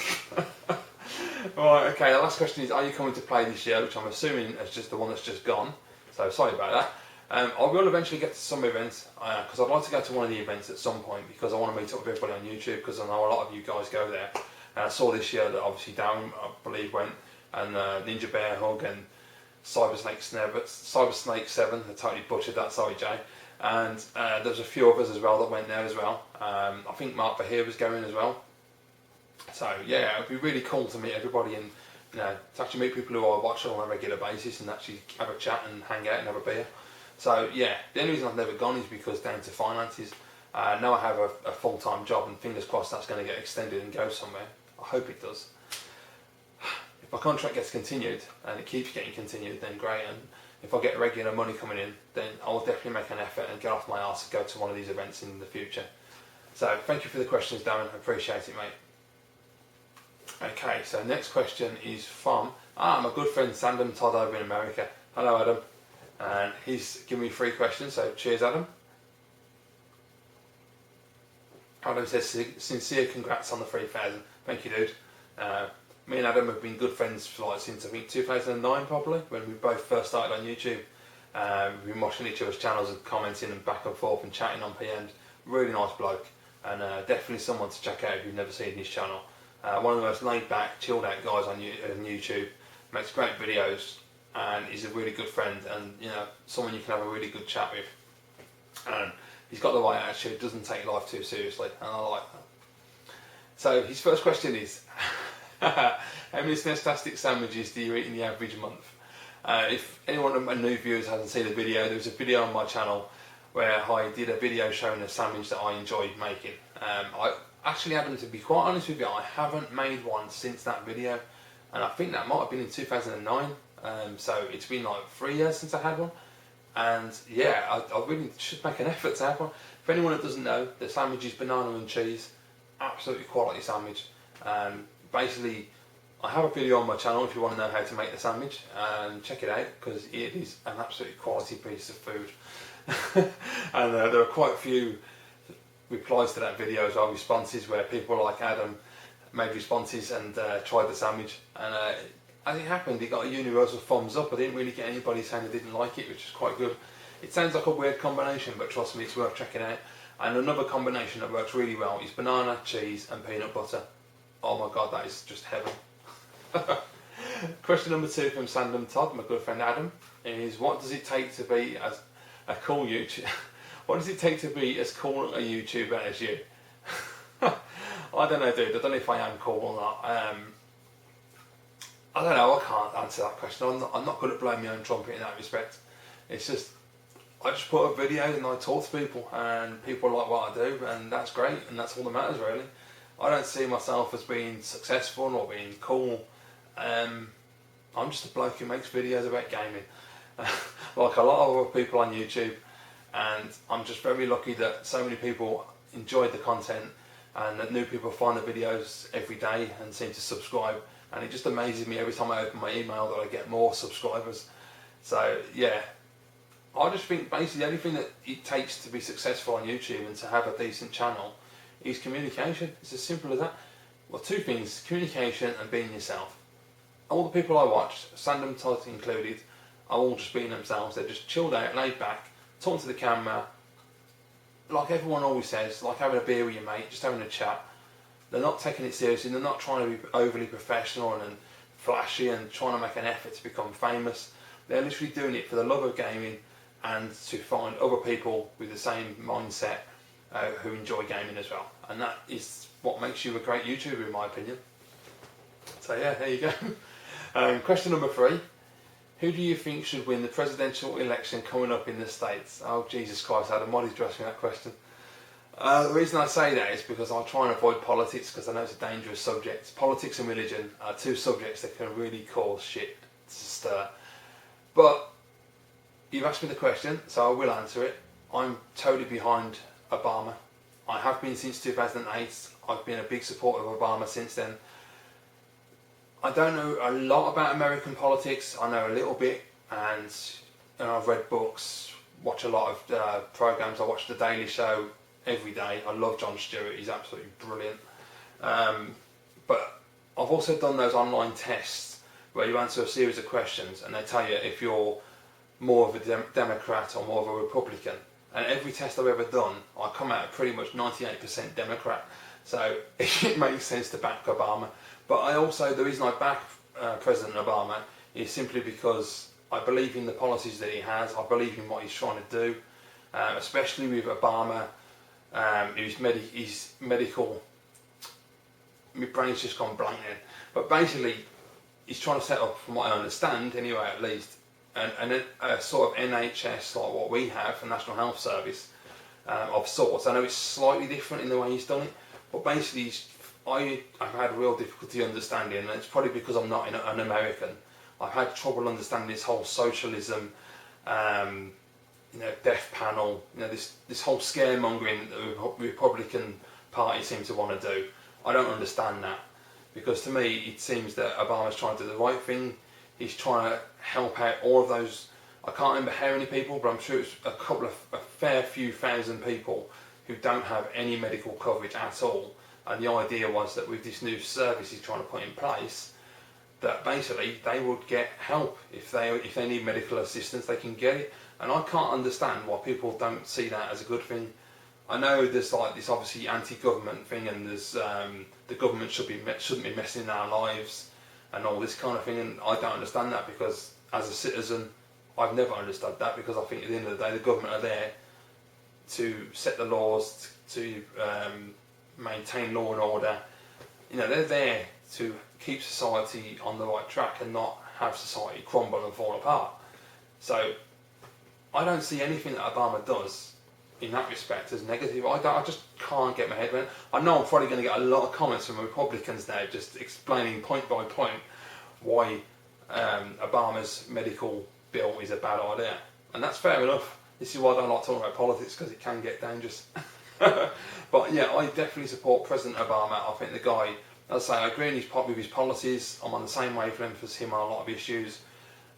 Right, okay, the last question is, are you coming to play this year? Which I'm assuming is just the one that's just gone. So sorry about that. I will eventually get to some events, because I'd like to go to one of the events at some point, because I want to meet up with everybody on YouTube, because I know a lot of you guys go there. And I saw this year that obviously Darren, I believe, went, and Ninja Bear Hug and Cybersnake 7, I totally butchered that, sorry Jay. And there's a few others as well that went there as well. I think Mark Bahir was going as well. So yeah, it would be really cool to meet everybody and to actually meet people who I watch on a regular basis and actually have a chat and hang out and have a beer. So yeah, the only reason I've never gone is because down to finances. Now I have a full-time job and fingers crossed that's going to get extended and go somewhere. I hope it does. If my contract gets continued and it keeps getting continued, then great. And if I get regular money coming in, then I will definitely make an effort and get off my arse and go to one of these events in the future. So thank you for the questions, Darren. I appreciate it, mate. Okay, so next question is from my good friend Sandom Todd over in America. Hello, Adam. And he's given me 3 questions, so cheers, Adam. Adam says, sincere congrats on the 3,000. Thank you, dude. Me and Adam have been good friends for since I think 2009 probably, when we both first started on YouTube. We've been watching each other's channels and commenting and back and forth and chatting on PMs. Really nice bloke, and definitely someone to check out if you've never seen his channel. One of the most laid back, chilled out guys on YouTube, makes great videos, and he's a really good friend, and someone you can have a really good chat with. And he's got the right attitude, doesn't take life too seriously, and I like that. So his first question is, how many Snestastic sandwiches do you eat in the average month? If anyone of my new viewers hasn't seen the video, there was a video on my channel where I did a video showing a sandwich that I enjoyed making. Actually, Adam, to be quite honest with you, I haven't made one since that video, and I think that might have been in 2009, so it's been like 3 years since I had one, and yeah, I really should make an effort to have one. For anyone that doesn't know, the sandwich is banana and cheese, absolutely quality sandwich. Basically, I have a video on my channel if you want to know how to make the sandwich, and check it out, because it is an absolutely quality piece of food. And there are quite a few replies to that video as well, responses where people like Adam made responses and tried the sandwich, and as it happened, it got a universal thumbs up. I didn't really get anybody saying they didn't like it, which is quite good. It sounds like a weird combination, but trust me, it's worth checking out. And another combination that works really well is banana, cheese and peanut butter. Oh my god, that is just heaven. Question number 2 from Sandom Todd, my good friend Adam, is what does it take to be as a cool YouTuber? What does it take to be as cool a YouTuber as you? I don't know, dude. I don't know if I am cool or not. I don't know. I can't answer that question. I'm not good at blowing my own trumpet in that respect. It's just, I just put up videos and I talk to people, and people like what I do, and that's great, and that's all that matters really. I don't see myself as being successful or being cool. I'm just a bloke who makes videos about gaming, like a lot of other people on YouTube. And I'm just very lucky that so many people enjoyed the content, and that new people find the videos every day and seem to subscribe, and it just amazes me every time I open my email that I get more subscribers. So yeah, I just think basically everything that it takes to be successful on YouTube and to have a decent channel is communication. It's as simple as that. Well, 2 things: communication and being yourself. All the people I watched, Sandom Todd included, are all just being themselves. They're just chilled out, laid back, talking to the camera, like everyone always says, like having a beer with your mate, just having a chat. They're not taking it seriously, they're not trying to be overly professional and flashy and trying to make an effort to become famous. They're literally doing it for the love of gaming and to find other people with the same mindset who enjoy gaming as well. And that is what makes you a great YouTuber, in my opinion. So yeah, there you go. Question number 3. Who do you think should win the presidential election coming up in the States? Oh, Jesus Christ, Adam, why did you ask me that question? The reason I say that is because I try and avoid politics because I know it's a dangerous subject. Politics and religion are two subjects that can really cause shit to stir. But you've asked me the question, so I will answer it. I'm totally behind Obama. I have been since 2008. I've been a big supporter of Obama since then. I don't know a lot about American politics. I know a little bit, and I've read books, watch a lot of programs. I watch The Daily Show every day. I love Jon Stewart. He's absolutely brilliant. But I've also done those online tests where you answer a series of questions and they tell you if you're more of a Democrat or more of a Republican. And every test I've ever done, I come out pretty much 98% Democrat. So it makes sense to back Obama. But the reason I back President Obama is simply because I believe in the policies that he has. I believe in what he's trying to do, especially with Obama. His medical, my brain's just gone blank then. But basically, he's trying to set up, from what I understand, anyway at least, a sort of NHS like what we have, a National Health Service of sorts. I know it's slightly different in the way he's done it, but basically I've had real difficulty understanding, and it's probably because I'm not an American. I've had trouble understanding this whole socialism, death panel, this whole scaremongering that the Republican Party seems to want to do. I don't understand that, because to me it seems that Obama's trying to do the right thing. He's trying to help out all of those, I can't remember how many people, but I'm sure it's a fair few thousand people who don't have any medical coverage at all. And the idea was that with this new service he's trying to put in place, that basically they would get help. If they need medical assistance, they can get it. And I can't understand why people don't see that as a good thing. I know there's like this obviously anti-government thing, and there's the government shouldn't be messing in our lives and all this kind of thing, and I don't understand that, because as a citizen I've never understood that, because I think at the end of the day the government are there to set the laws, to maintain law and order. They're there to keep society on the right track and not have society crumble and fall apart. So I don't see anything that Obama does in that respect as negative. I just can't get my head around it. I know I'm probably going to get a lot of comments from Republicans now just explaining point by point why Obama's medical bill is a bad idea, and that's fair enough. This is why I don't like talking about politics, because it can get dangerous. But yeah, I definitely support President Obama. I think the guy, as I say, I agree with his policies. I'm on the same wavelength as him on a lot of issues,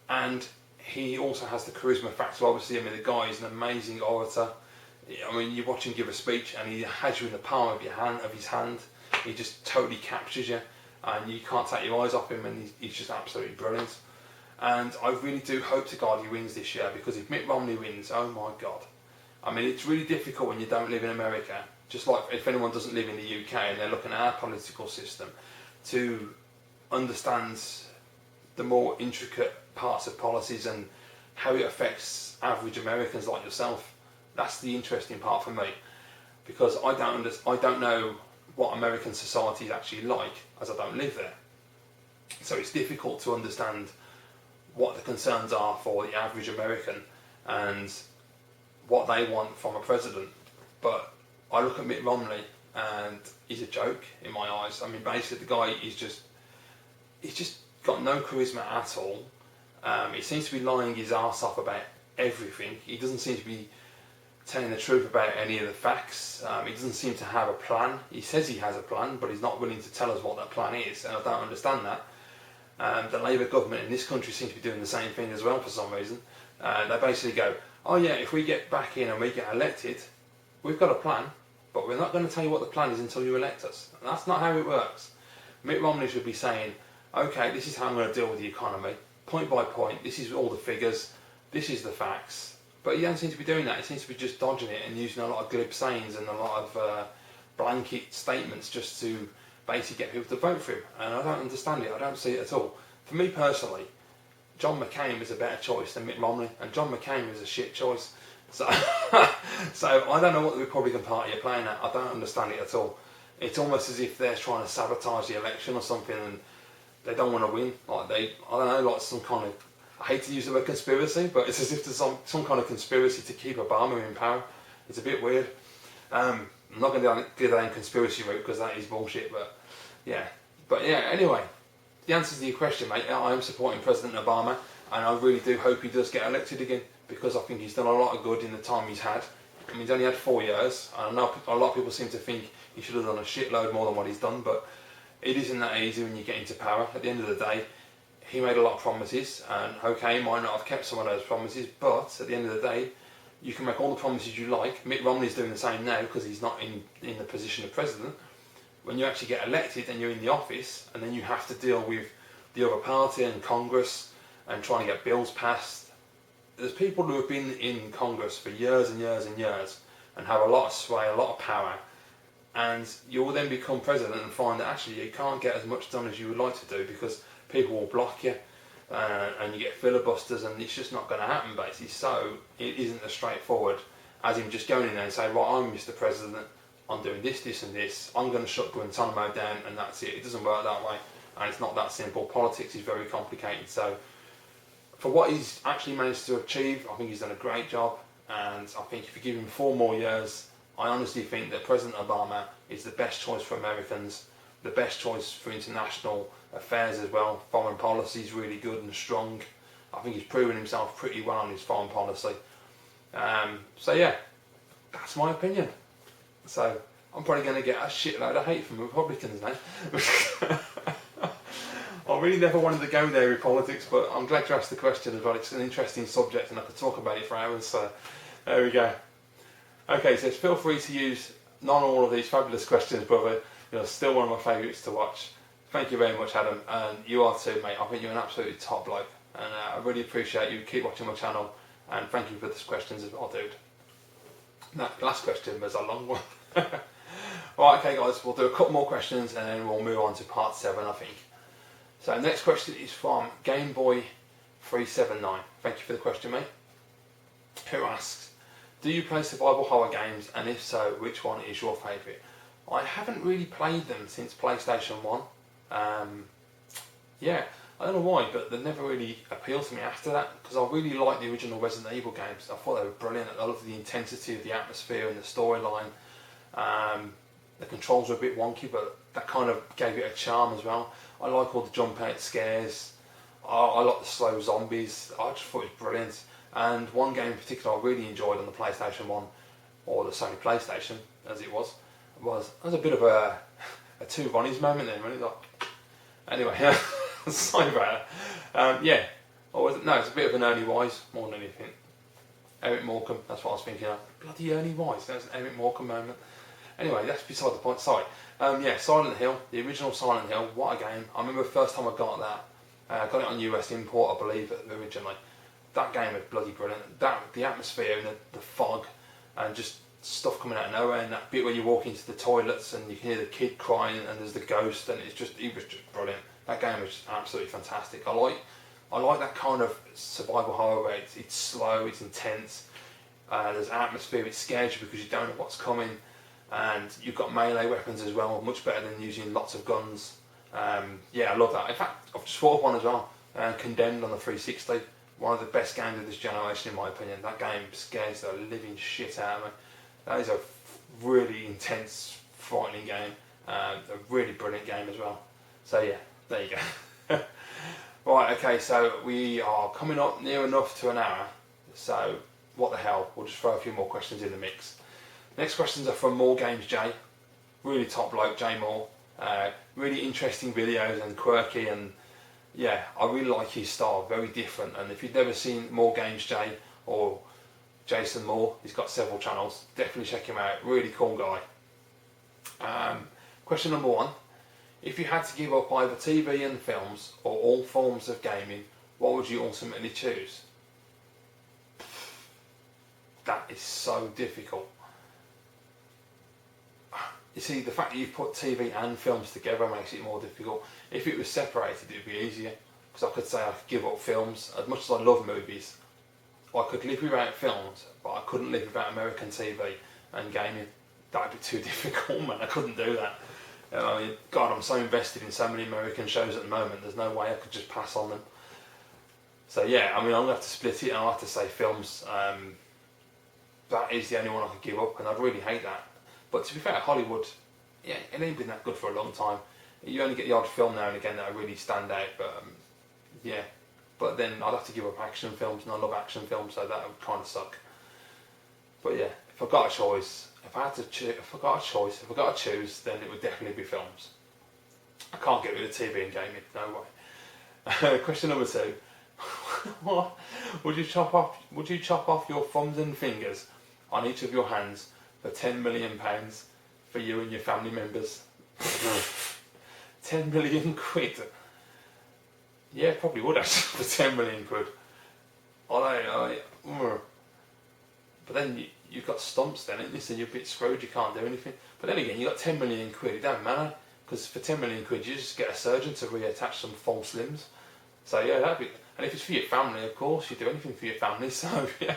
and he also has the charisma factor. Obviously, the guy is an amazing orator. You watch him give a speech and he has you in the palm of his hand. He just totally captures you, and you can't take your eyes off him, and he's just absolutely brilliant. And I really do hope to God he wins this year, because if Mitt Romney wins, oh my God. It's really difficult when you don't live in America, just like if anyone doesn't live in the UK and they're looking at our political system, to understand the more intricate parts of policies and how it affects average Americans like yourself. That's the interesting part for me, because I don't know what American society is actually like, as I don't live there. So it's difficult to understand what the concerns are for the average American and what they want from a president. But I look at Mitt Romney and he's a joke in my eyes. Basically the guy he's just got no charisma at all. He seems to be lying his arse off about everything. He doesn't seem to be telling the truth about any of the facts. He doesn't seem to have a plan. He says he has a plan, but he's not willing to tell us what that plan is, and I don't understand that. The Labour government in this country seems to be doing the same thing as well for some reason. They basically go, oh yeah, if we get back in and we get elected, we've got a plan, but we're not going to tell you what the plan is until you elect us. And that's not how it works. Mitt Romney should be saying, okay, this is how I'm going to deal with the economy, point by point, this is all the figures, this is the facts. But he doesn't seem to be doing that. He seems to be just dodging it and using a lot of glib sayings and a lot of blanket statements just to basically get people to vote for him. And I don't understand it. I don't see it at all. For me personally, John McCain was a better choice than Mitt Romney, and John McCain was a shit choice. So, so I don't know what the Republican Party are playing at. I don't understand it at all. It's almost as if they're trying to sabotage the election or something, and they don't want to win. I don't know, like some kind of, I hate to use the word conspiracy, but it's as if there's some kind of conspiracy to keep Obama in power. It's a bit weird. I'm not going to go down conspiracy route because that is bullshit, but yeah. But yeah, anyway, the answer to your question, mate, I am supporting President Obama, and I really do hope he does get elected again, because I think he's done a lot of good in the time he's had. I mean, he's only had 4 years, and I know a lot of people seem to think he should have done a shitload more than what he's done, but it isn't that easy when you get into power. At the end of the day, he made a lot of promises, and okay, he might not have kept some of those promises, but at the end of the day, you can make all the promises you like. Mitt Romney's doing the same now because he's not in the position of president. When you actually get elected and you're in the office, and then you have to deal with the other party and Congress and trying to get bills passed. There's people who have been in Congress for years and years and years and have a lot of sway, a lot of power, and you will then become president and find that actually you can't get as much done as you would like to do because people will block you, and you get filibusters, and it's just not going to happen basically. So it isn't as straightforward as him just going in there and saying, right, I'm Mr. President, I'm doing this, this and this, I'm going to shut Guantanamo down, and that's it. It doesn't work that way, and it's not that simple. Politics is very complicated. So for what he's actually managed to achieve, I think he's done a great job, and I think if you give him 4 more years, I honestly think that President Obama is the best choice for Americans, the best choice for international affairs as well. Foreign policy is really good and strong. I think he's proven himself pretty well on his foreign policy. So yeah, that's my opinion. So I'm probably going to get a shitload of hate from Republicans now. I really never wanted to go there with politics, but I'm glad you asked the question as well. It's an interesting subject and I could talk about it for hours, so there we go. Okay, so feel free to use not all of these fabulous questions, brother. You're still one of my favourites to watch. Thank you very much, Adam, and you are too, mate. I think you're an absolutely top bloke, and I really appreciate you. Keep watching my channel, and thank you for these questions as well, dude. That last question was a long one. Right, okay guys, we'll do a couple more questions and then we'll move on to part 7, I think. So next question is from GameBoy379. Thank you for the question, mate. Who asks, do you play survival horror games, and if so, which one is your favourite? I haven't really played them since PlayStation 1. Yeah, I don't know why, but they never really appealed to me after that, because I really liked the original Resident Evil games. I thought they were brilliant. I loved the intensity of the atmosphere and the storyline. The controls were a bit wonky, but that kind of gave it a charm as well. I like all the jump out scares. I like the slow zombies. I just thought it was brilliant. And one game in particular I really enjoyed on the PlayStation 1, or the Sony PlayStation as it was a bit of a two Ronnies moment there, really. Anyway, sorry about that. Yeah, or no, it's a bit of an Ernie Wise more than anything. Eric Morecambe, that's what I was thinking of. Bloody Ernie Wise, that's an Eric Morecambe moment. Anyway, that's beside the point. Sorry. Yeah, Silent Hill, the original Silent Hill. What a game! I remember the first time I got that. I got it on US import, I believe, originally. That game was bloody brilliant. The atmosphere and the fog, and just stuff coming out of nowhere, and that bit where you walk into the toilets and you can hear the kid crying and there's the ghost, and it was just brilliant. That game was just absolutely fantastic. I like that kind of survival horror where it's slow, it's intense, there's atmosphere, it scares you because you don't know what's coming, and you've got melee weapons as well, much better than using lots of guns. Yeah, I love that. In fact, I've just thought of one as well, Condemned on the 360. One of the best games of this generation in my opinion. That game scares the living shit out of me. That is a really intense, frightening game. A really brilliant game as well. So yeah, there you go. Right, okay, so we are coming up near enough to an hour. So what the hell, we'll just throw a few more questions in the mix. Next questions are from More Games Jay. Really top bloke, Jay Moore. Really interesting videos and quirky, and yeah, I really like his style, very different. And if you've never seen More Games Jay or Jason Moore, he's got several channels, definitely check him out, really cool guy. Question number 1, if you had to give up either TV and films or all forms of gaming, what would you ultimately choose? That is so difficult. You see, the fact that you've put TV and films together makes it more difficult. If it was separated, it would be easier, because I could say I could give up films. As much as I love movies, I could live without films, but I couldn't live without American TV and gaming. That would be too difficult, man. I couldn't do that. I mean, God, I'm so invested in so many American shows at the moment, there's no way I could just pass on them. So yeah, I mean, I'm going to have to split it, and I'll have to say films. That is the only one I could give up, and I'd really hate that. But to be fair, Hollywood, yeah, it ain't been that good for a long time. You only get the odd film now and again that really stand out, but yeah. But then I'd have to give up action films, and I love action films, so that would kind of suck. But yeah, if I got a choice, if I got to choose, then it would definitely be films. I can't get rid of TV and gaming, no way. Question number 2. What? Would you chop off your thumbs and fingers on each of your hands for £10 million for you and your family members? 10 million quid. Yeah, probably would actually for 10 million quid. But then you've got stumps then, ain't you? So you're a bit screwed, you can't do anything. But then again, you've got 10 million quid, it don't matter. Because for 10 million quid, you just get a surgeon to reattach some false limbs. So yeah, that'd be. And if it's for your family, of course, you'd do anything for your family. So yeah,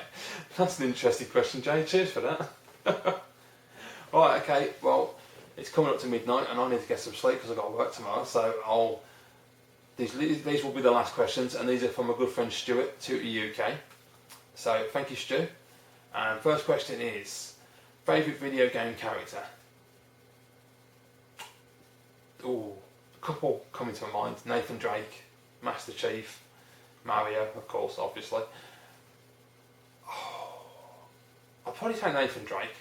that's an interesting question, Jay. Cheers for that. Right, okay. Well, it's coming up to midnight, and I need to get some sleep because I've got to work tomorrow. So these will be the last questions, and these are from my good friend Stuart, Tutor UK. So thank you, Stu. And first question is, favourite video game character? Ooh, a couple coming to my mind. Nathan Drake, Master Chief, Mario, of course, obviously. I'd probably say Nathan Drake.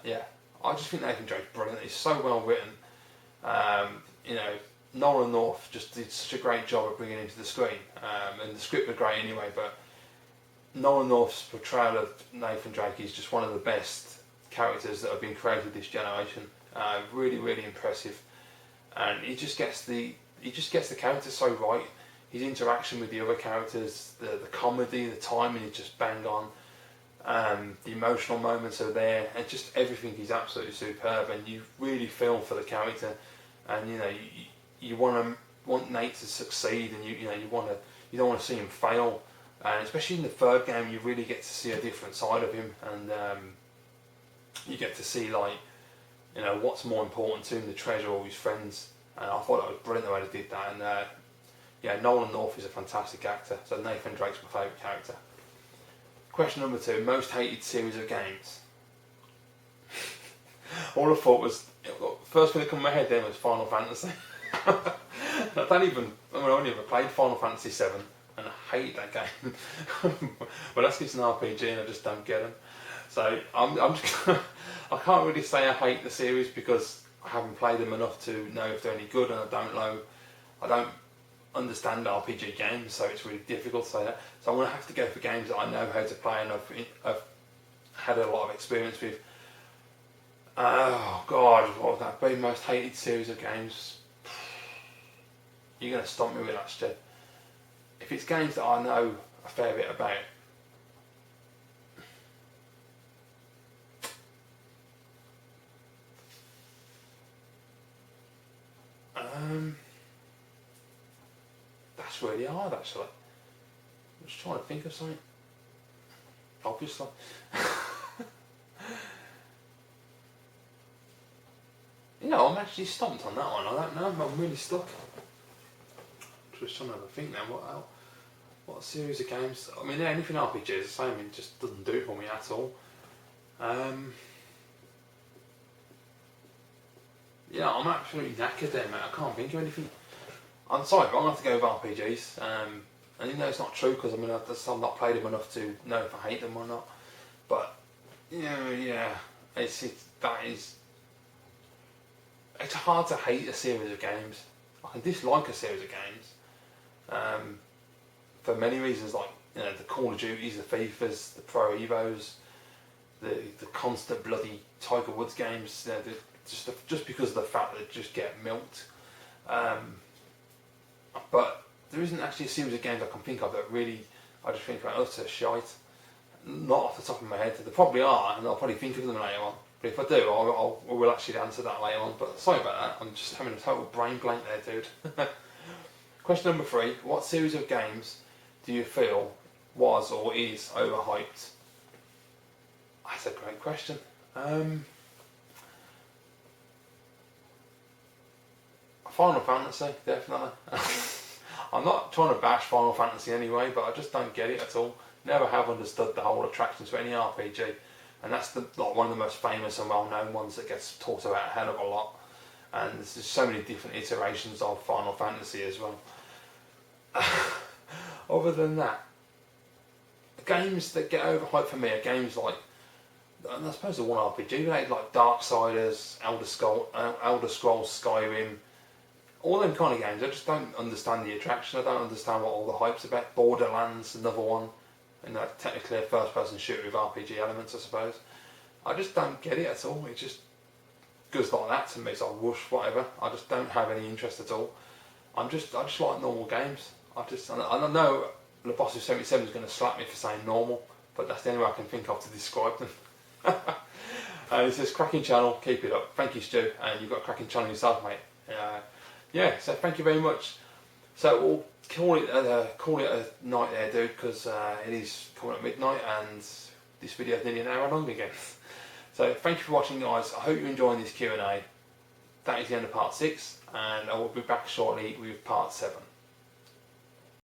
Yeah, I just think Nathan Drake's brilliant. He's so well written. Nolan North just did such a great job of bringing him to the screen. And the script was great anyway, but Nolan North's portrayal of Nathan Drake is just one of the best characters that have been created this generation. Really, really impressive. And he just gets the character so right. His interaction with the other characters, the comedy, the timing is just bang on. The emotional moments are there, and just everything is absolutely superb. And you really feel for the character, and you want Nate to succeed, and you don't want to see him fail. And especially in the third game, you really get to see a different side of him, and you get to see what's more important to him, the treasure or his friends. And I thought that was brilliant the way they did that. And Nolan North is a fantastic actor, so Nathan Drake's my favourite character. Question number 2, most hated series of games. All I thought was, first thing that came to my head then was Final Fantasy. I only ever played Final Fantasy 7, and I hate that game. But that's just an RPG, and I just don't get them. So I'm just I can't really say I hate the series because I haven't played them enough to know if they're any good, and I don't understand RPG games, so it's really difficult to say that. So I'm going to have to go for games that I know how to play and I've had a lot of experience with. Oh God, what would that be? Most hated series of games? You're going to stomp me with that, Stu. If it's games that I know a fair bit about, that's really hard actually. I'm just trying to think of something. Obviously. I'm actually stumped on that one. I don't know, I'm really stuck. Just trying to have a think now, what series of games? I mean, anything RPG is the same, it just doesn't do it for me at all. I'm absolutely knackered there, mate. I can't think of anything. I'm sorry, but I'm going to have to go with RPGs. And it's not true because I've not played them enough to know if I hate them or not. But it's hard to hate a series of games. I can dislike a series of games for many reasons, like the Call of Duties, the FIFAs, the Pro Evos, the constant bloody Tiger Woods games. Just because of the fact that they just get milked. But there isn't actually a series of games I can think of that really I just think about utter shite. Not off the top of my head. There probably are, and I'll probably think of them later on. But if I do, I will actually answer that later on. But sorry about that. I'm just having a total brain blank there, dude. Question number 3. What series of games do you feel was or is overhyped? That's a great question. Final Fantasy, definitely. I'm not trying to bash Final Fantasy anyway, but I just don't get it at all. Never have understood the whole attraction to any RPG, and that's one of the most famous and well-known ones that gets talked about a hell of a lot. And there's just so many different iterations of Final Fantasy as well. Other than that, games that get overhyped for me are games like, I suppose the one RPG related, like Darksiders, Elder Scrolls Skyrim, all them kind of games. I just don't understand the attraction. I don't understand what all the hype's about. Borderlands, another one, and that's technically a first-person shooter with RPG elements, I suppose. I just don't get it at all. It just goes like that to me. It's like whoosh, whatever. I just don't have any interest at all. I just like normal games. I know the boss of 77 is going to slap me for saying normal, but that's the only way I can think of to describe them. It says cracking channel, keep it up. Thank you, Stu, and you've got a cracking channel yourself, mate. Yeah, so thank you very much. So we'll call it a night there, dude, because it is coming up midnight and this video is nearly an hour long again. So thank you for watching, guys. I hope you're enjoying this Q&A. That is the end of part 6, and I will be back shortly with part 7.